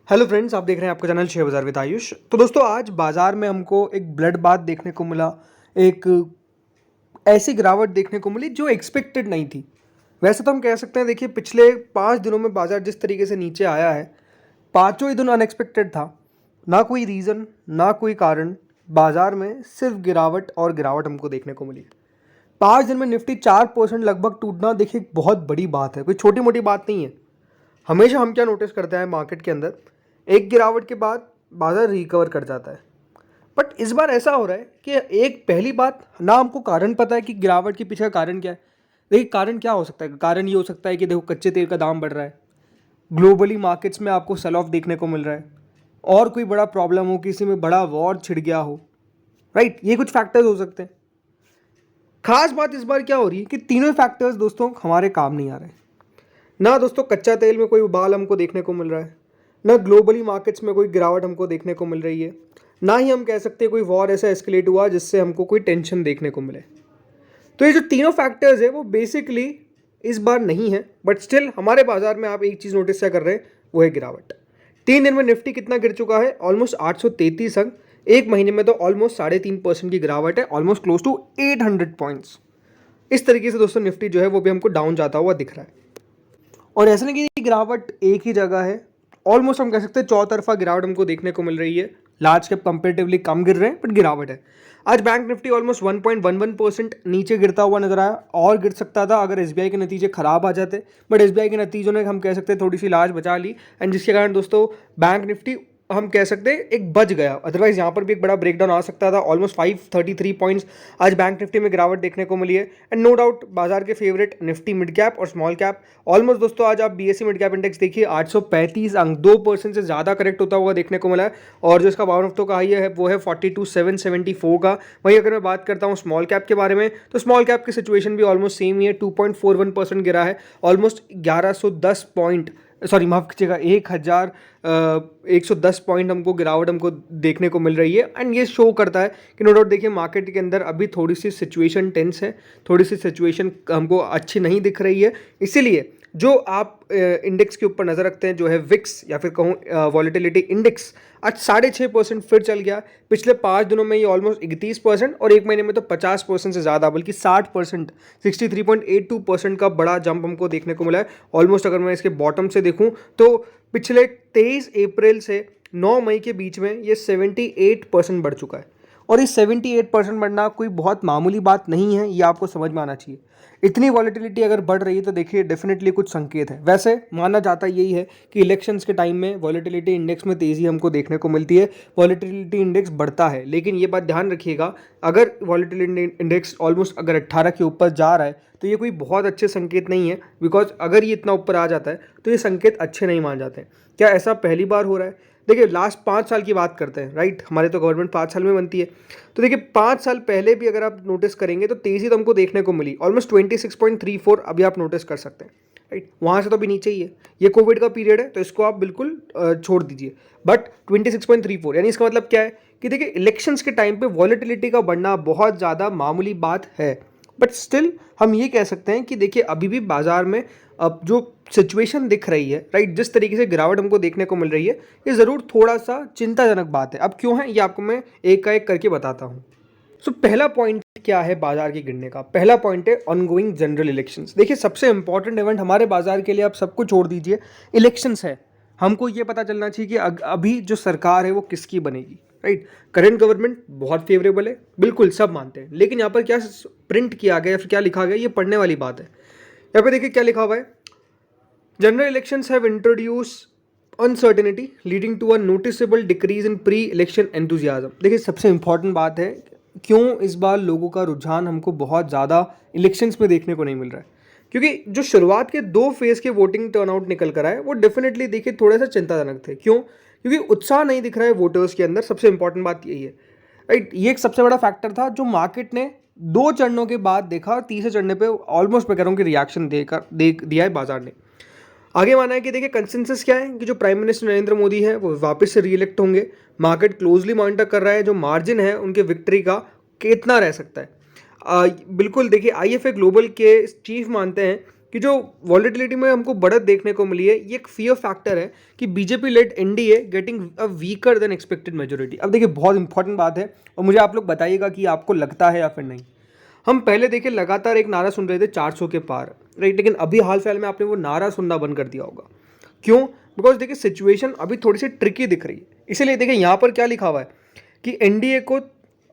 Hello friends, आप देख रहे हैं आपका चैनल शेयर बाजार विद आयुष। तो दोस्तों, आज बाजार में हमको एक ब्लड बाथ देखने को मिला। एक ऐसी गिरावट देखने को मिली जो एक्सपेक्टेड नहीं थी। वैसे तो हम कह सकते हैं, देखिए पिछले 5 दिनों में बाजार जिस तरीके से नीचे आया है, पाँचों ही दिन अनएक्सपेक्टेड था। ना कोई रीज़न, ना कोई कारण, बाजार में सिर्फ गिरावट और गिरावट हमको देखने को मिली। 5 दिन में निफ्टी 4% लगभग टूटना, देखिए बहुत बड़ी बात है, कोई छोटी मोटी बात नहीं है। हमेशा हम क्या नोटिस करते हैं मार्केट के अंदर, एक गिरावट के बाद बाजार रिकवर कर जाता है। बट इस बार ऐसा हो रहा है कि एक पहली बात, ना हमको कारण पता है कि गिरावट के पीछे का कारण क्या है। देखिए कारण क्या हो सकता है, कारण ये हो सकता है कि देखो कच्चे तेल का दाम बढ़ रहा है, ग्लोबली मार्केट्स में आपको सेल ऑफ देखने को मिल रहा है, और कोई बड़ा प्रॉब्लम हो, किसी में बड़ा वॉर छिड़ गया हो, राइट। ये कुछ फैक्टर्स हो सकते हैं। खास बात इस बार क्या हो रही है कि तीनों फैक्टर्स दोस्तों हमारे काम नहीं आ रहे। ना दोस्तों कच्चा तेल में कोई उबाल हमको देखने को मिल रहा है, ना ग्लोबली मार्केट्स में कोई गिरावट हमको देखने को मिल रही है, ना ही हम कह सकते हैं कोई वॉर ऐसा एस्केलेट हुआ जिससे हमको कोई टेंशन देखने को मिले। तो ये जो तीनों फैक्टर्स है वो बेसिकली इस बार नहीं है। बट स्टिल हमारे बाजार में आप एक चीज़ नोटिस क्या कर रहे हैं, वो है गिरावट। 3 दिन में निफ्टी कितना गिर चुका है, ऑलमोस्ट 833 अंक। एक महीने में तो ऑलमोस्ट 3.5% की गिरावट है, ऑलमोस्ट क्लोज टू 800 पॉइंट्स। इस तरीके से दोस्तों निफ्टी जो है वो भी हमको डाउन जाता हुआ दिख रहा है। और ऐसा नहीं कि गिरावट एक ही जगह है, ऑलमोस्ट हम कह सकते हैं चौतरफा गिरावट हमको देखने को मिल रही है। लार्ज कैप कंपेरेटिवली कम गिर रहे हैं, बट गिरावट है। आज बैंक निफ्टी ऑलमोस्ट 1.11% नीचे गिरता हुआ नजर आया, और गिर सकता था अगर एसबीआई के नतीजे खराब आ जाते। बट एसबीआई के नतीजों ने हम कह सकते हैं थोड़ी सी लाज बचा ली, एंड जिसके कारण दोस्तों बैंक निफ्टी हम कह सकते हैं एक बच गया। अदरवाइज यहाँ पर भी एक बड़ा ब्रेकडाउन आ सकता था। ऑलमोस्ट 533 पॉइंट्स आज बैंक निफ्टी में गिरावट देखने को मिली है। एंड नो डाउट बाजार के फेवरेट निफ्टी मिड कैप और स्मॉल कैप, ऑलमोस्ट दोस्तों आज आप बीएससी मिड कैप इंडेक्स देखिए 835 अंक, 2% से ज़्यादा करेक्ट होता हुआ देखने को मिला है। और जो इसका बाउन हफ्तों का हाई है वो है 42,774 का। वहीं अगर मैं बात करता हूँ स्मॉल कैप के बारे में, तो स्मॉल कैप की सिचुएशन भी ऑलमोस्ट सेम ही है, 2.41% गिरा है। ऑलमोस्ट 1110 पॉइंट, सॉरी माफ कीजिएगा, 1110 पॉइंट हमको गिरावट हमको देखने को मिल रही है। एंड ये शो करता है कि नो डाउट देखिए मार्केट के अंदर अभी थोड़ी सी सिचुएशन टेंस है, थोड़ी सी सिचुएशन हमको अच्छी नहीं दिख रही है। इसीलिए जो आप इंडेक्स के ऊपर नज़र रखते हैं, जो है विक्स या फिर कहूँ वॉलेटिलिटी इंडेक्स, आज 6.5% फिर चल गया। पिछले 5 दिनों में ये ऑलमोस्ट 31%, और एक महीने में तो 50% से ज़्यादा, बल्कि 60%, 63.82% का बड़ा जंप हमको देखने को मिला है। ऑलमोस्ट अगर मैं इसके बॉटम से देखूं तो पिछले 23 अप्रैल से 9 मई के बीच में ये 78% बढ़ चुका है। और इस 78% बढ़ना कोई बहुत मामूली बात नहीं है, ये आपको समझ में आना चाहिए। इतनी वॉलेटिलिटी अगर बढ़ रही है तो देखिए डेफिनेटली कुछ संकेत है। वैसे माना जाता यही है कि इलेक्शंस के टाइम में वॉलेटिलिटी इंडेक्स में तेज़ी हमको देखने को मिलती है, वॉलेटिलिटी इंडेक्स बढ़ता है। लेकिन ये बात ध्यान रखिएगा, अगर वॉलेटिलिटी इंडेक्स ऑलमोस्ट अगर 18 के ऊपर जा रहा है तो ये कोई बहुत अच्छे संकेत नहीं है। बिकॉज अगर ये इतना ऊपर आ जाता है तो ये संकेत अच्छे नहीं मान जाते। क्या ऐसा पहली बार हो रहा है? देखिए लास्ट 5 साल की बात करते हैं, राइट। हमारे तो गवर्नमेंट 5 साल में बनती है, तो देखिए 5 साल पहले भी अगर आप नोटिस करेंगे तो तेज़ी तो हमको देखने को मिली, ऑलमोस्ट 26.34 अभी आप नोटिस कर सकते हैं, राइट। वहाँ से तो अभी नीचे ही है। ये कोविड का पीरियड है तो इसको आप बिल्कुल छोड़ दीजिए। बट 26.34 यानी इसका मतलब क्या है कि देखिए इलेक्शंस के टाइम पे वॉलेटिलिटी का बढ़ना बहुत ज़्यादा मामूली बात है। बट स्टिल हम ये कह सकते हैं कि देखिए अभी भी बाजार में अब जो सिचुएशन दिख रही है, राइट, जिस तरीके से गिरावट हमको देखने को मिल रही है, ये ज़रूर थोड़ा सा चिंताजनक बात है। अब क्यों है ये आपको मैं एक का एक करके बताता हूँ। सो पहला पॉइंट क्या है बाजार के गिरने का? पहला पॉइंट है ऑनगोइंग जनरल इलेक्शंस। देखिए सबसे इंपॉर्टेंट इवेंट हमारे बाजार के लिए, आप सबको छोड़ दीजिए, इलेक्शंस है। हमको ये पता चलना चाहिए कि अभी जो सरकार है वो किसकी बनेगी, राइट। करंट गवर्नमेंट बहुत फेवरेबल है, बिल्कुल सब मानते हैं। लेकिन यहाँ पर क्या प्रिंट किया गया या फिर क्या लिखा गया, ये पढ़ने वाली बात है। यहाँ पे देखिए क्या लिखा हुआ है, general elections have introduce uncertainty leading to a noticeable decrease in pre election enthusiasm. देखिए सबसे इंपॉर्टेंट बात है, क्यों इस बार लोगों का रुझान हमको बहुत ज़्यादा इलेक्शंस में देखने को नहीं मिल रहा है, क्योंकि जो शुरुआत के 2 फेज़ के वोटिंग टर्नआउट निकल कर आए वो डेफिनेटली देखिए थोड़े सा चिंताजनक थे। क्यों? क्योंकि उत्साह नहीं दिख रहा है वोटर्स के अंदर। सबसे इंपॉर्टेंट बात यही है, राइट। ये एक सबसे बड़ा फैक्टर था जो मार्केट ने 2 चरणों के बाद देखा, और तीसरे चढ़ने पे ऑलमोस्ट मैं कह रहा हूँ कि रिएक्शन दिया है बाजार ने। आगे माना है कि देखिए कंसेंसस क्या है कि जो प्राइम मिनिस्टर नरेंद्र मोदी है वो वापस से रीइलेक्ट होंगे। मार्केट क्लोजली मॉनिटर कर रहा है जो मार्जिन है उनके विक्ट्री का कितना रह सकता है। बिल्कुल देखिए आईएफए ग्लोबल के चीफ मानते हैं कि जो वॉलेटिलिटी में हमको बढ़त देखने को मिली है, ये एक फियर फैक्टर है कि BJP lead NDA getting a weaker then expected majority. अब देखिए बहुत इंपॉर्टेंट बात है और मुझे आप लोग बताइएगा कि आपको लगता है या फिर नहीं। हम पहले देखिए लगातार एक नारा सुन रहे थे 400 के पार, राइट, लेकिन अभी हाल फिलहाल में आपने वो नारा सुनना बंद कर दिया होगा। क्यों? बिकॉज देखिए सिचुएशन अभी थोड़ी सी ट्रिकी दिख रही है। इसीलिए देखिए यहाँ पर क्या लिखा हुआ है कि एनडीए को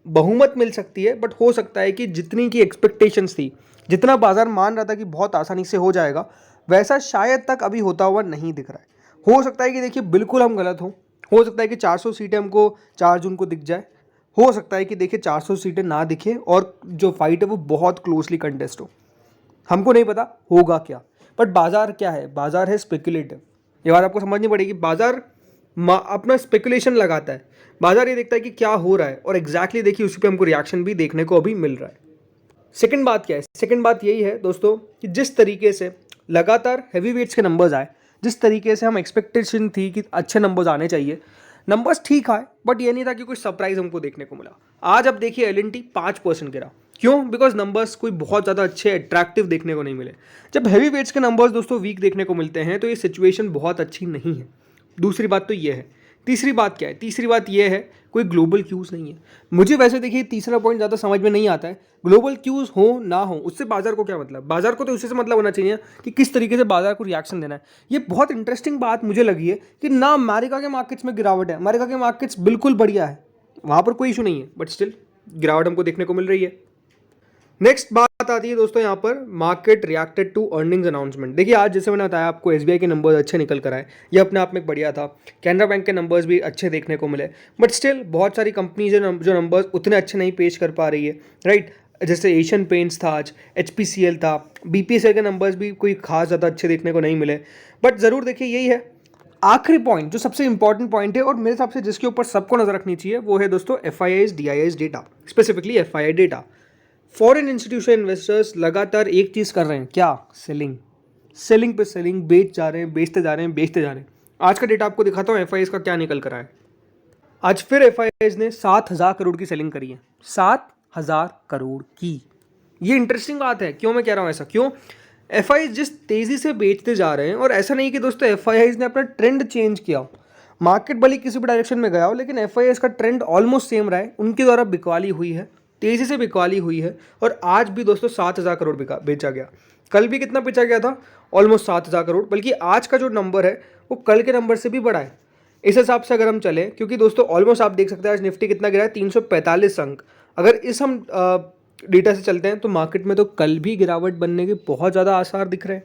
बहुमत मिल सकती है, बट हो सकता है कि जितनी की एक्सपेक्टेशंस थी, जितना बाजार मान रहा था कि बहुत आसानी से हो जाएगा, वैसा शायद तक अभी होता हुआ नहीं दिख रहा है। हो सकता है कि देखिए बिल्कुल हम गलत हों, हो सकता है कि 400 सीटें हमको 4 जून को दिख जाए, हो सकता है कि देखिए 400 सीटें ना दिखे और जो फाइट है वो बहुत क्लोजली कंटेस्ट हो। हमको नहीं पता होगा क्या, बट बाजार क्या है? बाजार है स्पेकुलेटिव। ये बात आपको समझनी पड़ेगी। बाजार अपना स्पेकुलेशन लगाता है, बाजार ये देखता है कि क्या हो रहा है और एग्जैक्टली देखिए उसी पे हमको रिएक्शन भी देखने को अभी मिल रहा है। सेकंड बात क्या है? सेकंड बात यही है दोस्तों कि जिस तरीके से लगातार हैवी वेट्स के नंबर्स आए, जिस तरीके से हम एक्सपेक्टेशन थी कि अच्छे नंबर्स आने चाहिए, नंबर्स ठीक आए, बट ये नहीं था कि कोई सरप्राइज हमको देखने को मिला। आज अब देखिए एलएनटी 5% गिरा। क्यों? बिकॉज नंबर्स कोई बहुत ज़्यादा अच्छे अट्रैक्टिव देखने को नहीं मिले। जब हैवी वेट्स के नंबर्स दोस्तों वीक देखने को मिलते हैं तो ये सिचुएशन बहुत अच्छी नहीं है। दूसरी बात तो ये है। तीसरी बात क्या है? तीसरी बात ये है कोई ग्लोबल क्यूज़ नहीं है। मुझे वैसे देखिए तीसरा पॉइंट ज़्यादा समझ में नहीं आता है। ग्लोबल क्यूज़ हो ना हो उससे बाजार को क्या मतलब? बाजार को तो उसी से मतलब होना चाहिए कि किस तरीके से बाजार को रिएक्शन देना है। ये बहुत इंटरेस्टिंग बात मुझे लगी है कि ना अमेरिका के मार्केट्स में गिरावट है, अमेरिका के मार्केट्स बिल्कुल बढ़िया है, वहाँ पर कोई इशू नहीं है, बट स्टिल गिरावट हमको देखने को मिल रही है। नेक्स्ट बात आती है दोस्तों यहाँ पर market reacted to earnings announcement. देखिए आज जैसे मैंने बताया आपको एसबीआई के नंबर्स अच्छे निकल कर आए, ये अपने आप में एक बढ़िया था। कैनरा बैंक के नंबर्स भी अच्छे देखने को मिले, बट स्टिल बहुत सारी कंपनी जो नंबर्स उतने अच्छे नहीं पेश कर पा रही है, राइट। जैसे एशियन पेंट्स था आज, एचपीसीएल था, बीपीएसएल के नंबर्स भी कोई खास ज़्यादा अच्छे देखने को नहीं मिले। बट ज़रूर देखिए यही है आखिरी पॉइंट जो सबसे इंपॉर्टेंट पॉइंट है और मेरे हिसाब से जिसके ऊपर सबको नजर रखनी चाहिए, वो है दोस्तों FIIs DIIs data, specifically FII data. Foreign institution investors लगातार एक चीज़ कर रहे हैं, क्या? सेलिंग, सेलिंग पे सेलिंग, बेच जा रहे हैं, बेचते जा रहे हैं, बेचते जा रहे हैं। आज का डेटा आपको दिखाता हूँ एफआईआईज का क्या निकल कर आया है। आज फिर एफआईआईज ने 7,000 करोड़ की सेलिंग करी है, 7,000 करोड़ की। ये इंटरेस्टिंग बात है। क्यों मैं कह रहा हूँ ऐसा? क्यों? एफआईआईज जिस तेज़ी से बेचते जा रहे हैं, और ऐसा नहीं कि दोस्तों एफआईआईज ने अपना ट्रेंड चेंज किया हो, मार्केट भले किसी भी डायरेक्शन में गया हो, लेकिन एफआईआईज का ट्रेंड ऑलमोस्ट सेम रहा है। उनके द्वारा बिकवाली हुई है, तेज़ी से बिकवाली हुई है, और आज भी दोस्तों 7,000 करोड़ बेचा गया। कल भी कितना बेचा गया था? ऑलमोस्ट 7,000 करोड़। बल्कि आज का जो नंबर है वो कल के नंबर से भी बड़ा है इस हिसाब से अगर हम चलें, क्योंकि दोस्तों ऑलमोस्ट आप देख सकते हैं आज निफ्टी कितना गिरा है, 345 अंक। अगर इस हम डेटा से चलते हैं तो मार्केट में तो कल भी गिरावट बनने के बहुत ज़्यादा आसार दिख रहे हैं,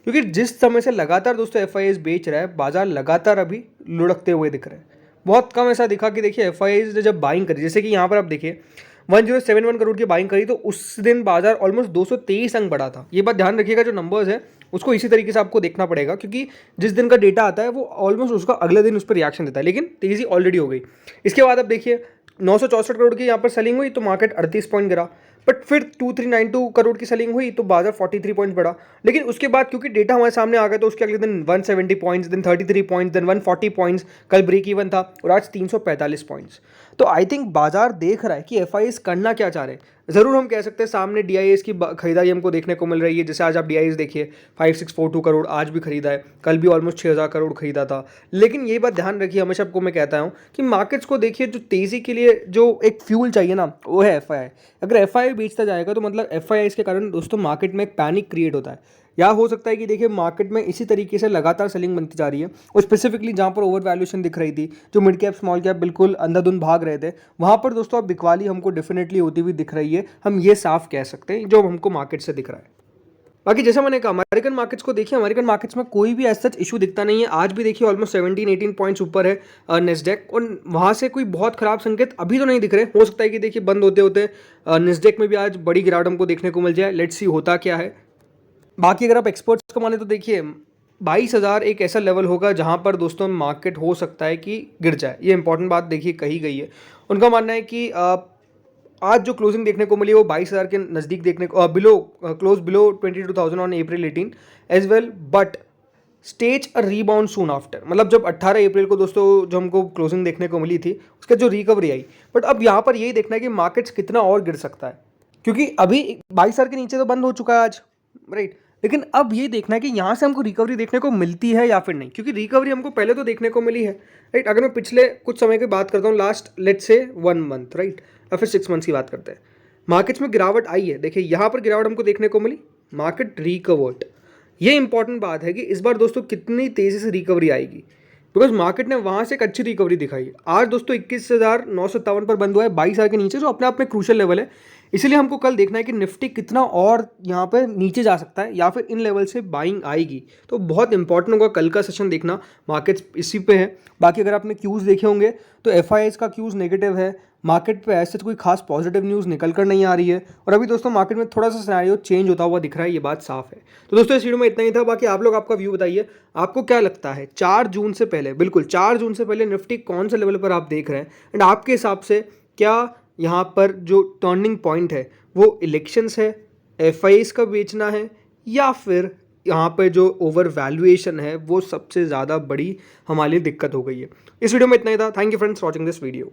क्योंकि जिस समय से लगातार दोस्तों एफआईआईज बेच रहा है, बाजार लगातार अभी लुढ़कते हुए दिख रहे हैं। बहुत कम ऐसा दिखा कि देखिए एफआईआईज ने जब बाइंग करी, जैसे कि यहाँ पर आप देखिए 1071 करोड़ की बाइंग करी, तो उस दिन बाजार ऑलमोस्ट 223 अंक बढ़ा था। ये बात ध्यान रखिएगा, जो नंबर्स है उसको इसी तरीके से आपको देखना पड़ेगा, क्योंकि जिस दिन का डेटा आता है वो ऑलमोस्ट उसका अगले दिन उस पर रिएक्शन देता है, लेकिन तेज़ी ऑलरेडी हो गई। इसके बाद अब देखिए 964 करोड़ की यहाँ पर सेलिंग हुई तो मार्केट 38 पॉइंट गिरा, बट फिर 2392 करोड़ की सेलिंग हुई तो बाजार 43 पॉइंट बढ़ा। लेकिन उसके बाद क्योंकि डेटा हमारे सामने आ गया तो उसके अगले दिन 170 points, then 33 points, then 140 points, कल ब्रेक इवन था, और आज 345 पॉइंट्स। तो आई थिंक बाजार देख रहा है कि एफआईआईज करना क्या चाह रहे हैं। ज़रूर हम कह सकते हैं सामने डीआईएस की खरीदारी हमको देखने को मिल रही है। जैसे आज आप डीआईएस देखिए 5642 करोड़ आज भी खरीदा है, कल भी ऑलमोस्ट 6,000 करोड़ खरीदा था। लेकिन ये बात ध्यान रखिए, हमेशा आपको मैं कहता हूँ कि मार्केट्स को देखिए, जो तेज़ी के लिए जो एक फ्यूल चाहिए ना, वो है एफआईआई। अगर एफआईआई बेचता जाएगा तो मतलब एफआईआई के कारण दोस्तों मार्केट में एक पैनिक क्रिएट होता है, या हो सकता है कि देखिए मार्केट में इसी तरीके से लगातार सेलिंग बनती जा रही है, और स्पेसिफिकली जहाँ पर ओवर वैल्यूएशन दिख रही थी, जो मिड कैप स्मॉल कैप बिल्कुल अंधाधुंध भाग रहे थे, वहाँ पर दोस्तों अब बिकवाली हमको डेफिनेटली होती हुई दिख रही है। हम ये साफ कह सकते हैं जो हमको मार्केट से दिख रहा है। बाकी जैसा मैंने कहा, अमेरिकन मार्केट्स को देखिए, अमेरिकन मार्केट्स में कोई भी ऐसा इशू दिखता नहीं है। आज भी देखिए ऑलमोस्ट 17-18 पॉइंट्स ऊपर है नेस्डेक, और वहाँ से कोई बहुत खराब संकेत अभी तो नहीं दिख रहे। हो सकता है कि देखिए बंद होते होते नेस्डेक में भी आज बड़ी गिरावट हमको देखने को मिल जाए। लेट्स सी होता क्या है। बाकी अगर आप एक्सपर्ट्स को माने तो देखिए 22,000 एक ऐसा लेवल होगा जहाँ पर दोस्तों मार्केट हो सकता है कि गिर जाए। ये इंपॉर्टेंट बात देखिए कही गई है। उनका मानना है कि आज जो क्लोजिंग देखने को मिली वो 22,000 के नज़दीक देखने को close below 22,000 on April 18 as well, but stage a rebound soon after. मतलब जब 18 अप्रैल को दोस्तों जो हमको क्लोजिंग देखने को मिली थी उसका जो रिकवरी आई, बट अब यहाँ पर यही देखना है कि मार्केट्स कितना और गिर सकता है, क्योंकि अभी 22,000 के नीचे तो बंद हो चुका है आज, राइट। लेकिन अब ये देखना है कि यहाँ से हमको रिकवरी देखने को मिलती है या फिर नहीं, क्योंकि रिकवरी हमको पहले तो देखने को मिली है, राइट। अगर मैं पिछले कुछ समय की बात करता हूँ, last let's say 1 month, right, या फिर 6 मंथ्स की बात करते हैं, मार्केट्स में गिरावट आई है। देखिए यहाँ पर गिरावट हमको देखने को मिली, मार्केट रिकवर्ड। ये इंपॉर्टेंट बात है कि इस बार दोस्तों कितनी तेज़ी से रिकवरी आएगी, बिकॉज मार्केट ने वहाँ से एक अच्छी रिकवरी दिखाई। आज दोस्तों 21,957 पर बंद हुआ है, 22,000 के नीचे, जो अपने आप में क्रूशियल लेवल है। इसीलिए हमको कल देखना है कि निफ्टी कितना और यहाँ पर नीचे जा सकता है या फिर इन लेवल से बाइंग आएगी। तो बहुत इंपॉर्टेंट होगा कल का सेशन देखना, मार्केट्स इसी पे है। बाकी अगर आपने क्यूज़ देखे होंगे तो एफआईआईज़ का क्यूज़ नेगेटिव है, मार्केट पे ऐसे कोई खास पॉजिटिव न्यूज़ निकल कर नहीं आ रही है। और अभी दोस्तों मार्केट में थोड़ा सा सिनेरियो चेंज होता हुआ दिख रहा है, ये बात साफ है। तो दोस्तों इस वीडियो में इतना ही था। बाकी आप लोग आपका व्यू बताइए, आपको क्या लगता है 4 जून से पहले, बिल्कुल 4 जून से पहले निफ्टी कौन से लेवल पर आप देख रहे हैं, एंड आपके हिसाब से क्या यहाँ पर जो टर्निंग पॉइंट है वो इलेक्शंस है, एफआईआईज़ का बेचना है, या फिर यहाँ पे जो ओवर वैल्यूएशन है वो सबसे ज़्यादा बड़ी हमारे लिए दिक्कत हो गई है। इस वीडियो में इतना ही था। Thank you friends watching this video.